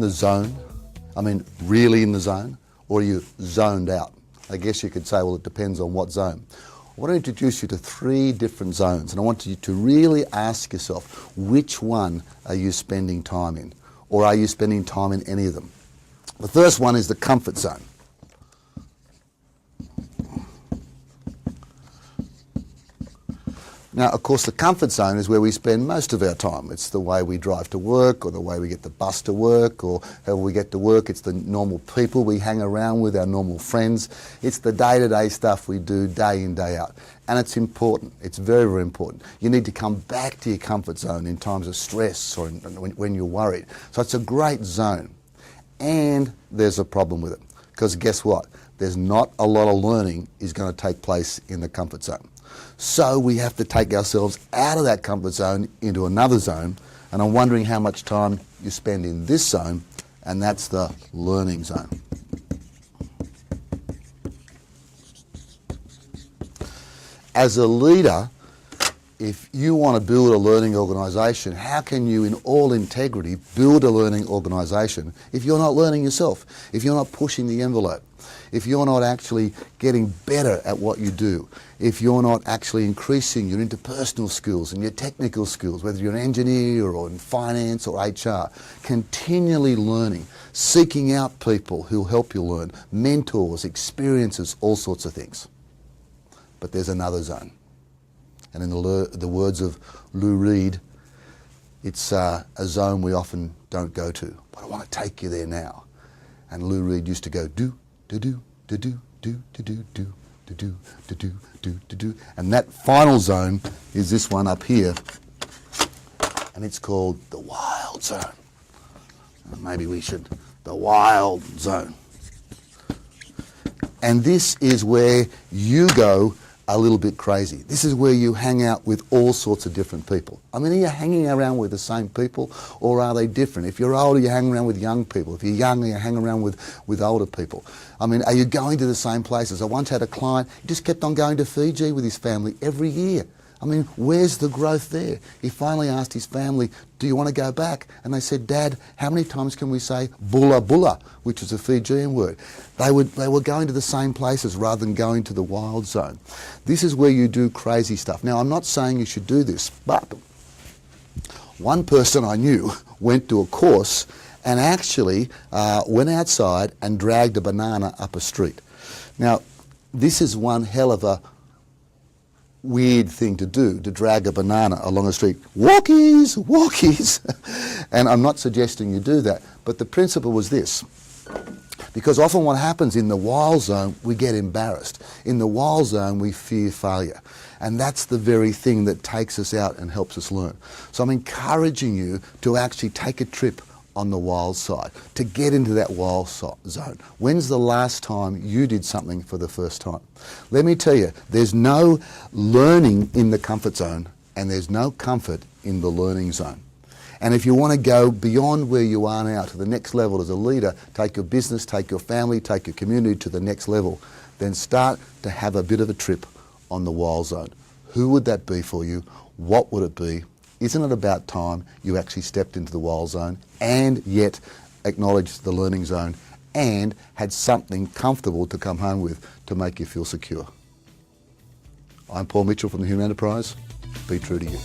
in the zone? I mean, really in the zone? Or are you zoned out? I guess you could say, well, it depends on what zone. I want to introduce you to 3 different zones, and I want you to really ask yourself, which one are you spending time in? Or are you spending time in any of them? The first one is the comfort zone. Now, of course, the comfort zone is where we spend most of our time. It's the way we drive to work, or the way we get the bus to work, or how we get to work. It's the normal people we hang around with, our normal friends. It's the day-to-day stuff we do day in, day out. And it's important. It's very, very important. You need to come back to your comfort zone in times of stress or when you're worried. So it's a great zone. And there's a problem with it. Because guess what? There's not a lot of learning is going to take place in the comfort zone. So we have to take ourselves out of that comfort zone into another zone, and I'm wondering how much time you spend in this zone, and that's the learning zone. As a leader, if you want to build a learning organisation, how can you in all integrity build a learning organisation if you're not learning yourself, if you're not pushing the envelope, if you're not actually getting better at what you do, if you're not actually increasing your interpersonal skills and your technical skills, whether you're an engineer or in finance or HR, continually learning, seeking out people who'll help you learn, mentors, experiences, all sorts of things. But there's another zone. And in the words of Lou Reed, it's a zone we often don't go to. But I want to take you there now. And Lou Reed used to go do, do, do, do, do, do, do, do, do, do, do, do, do, do, do, do. And that final zone is this one up here. And it's called the wild zone. Maybe we should, the wild zone. And this is where you go a little bit crazy. This is where you hang out with all sorts of different people. I mean, are you hanging around with the same people, or are they different? If you're older, you hang around with young people. If you're younger, you hang around with older people. I mean, are you going to the same places? I once had a client, he just kept on going to Fiji with his family every year. I mean, where's the growth there? He finally asked his family, do you want to go back? And they said, Dad, how many times can we say bulla bulla, which is a Fijian word? They were going to the same places rather than going to the wild zone. This is where you do crazy stuff. Now, I'm not saying you should do this, but one person I knew went to a course and actually went outside and dragged a banana up a street. Now, this is one hell of a weird thing to do, to drag a banana along a street. Walkies, walkies. And I'm not suggesting you do that, but the principle was this. Because often what happens in the wild zone, we get embarrassed. In the wild zone, we fear failure. And that's the very thing that takes us out and helps us learn. So I'm encouraging you to actually take a trip on the wild side, to get into that wild zone. When's the last time you did something for the first time? Let me tell you, there's no learning in the comfort zone, and there's no comfort in the learning zone. And if you want to go beyond where you are now to the next level as a leader, take your business, take your family, take your community to the next level, then start to have a bit of a trip on the wild zone. Who would that be for you? What would it be? Isn't it about time you actually stepped into the wild zone and yet acknowledged the learning zone and had something comfortable to come home with to make you feel secure? I'm Paul Mitchell from the Human Enterprise. Be true to you.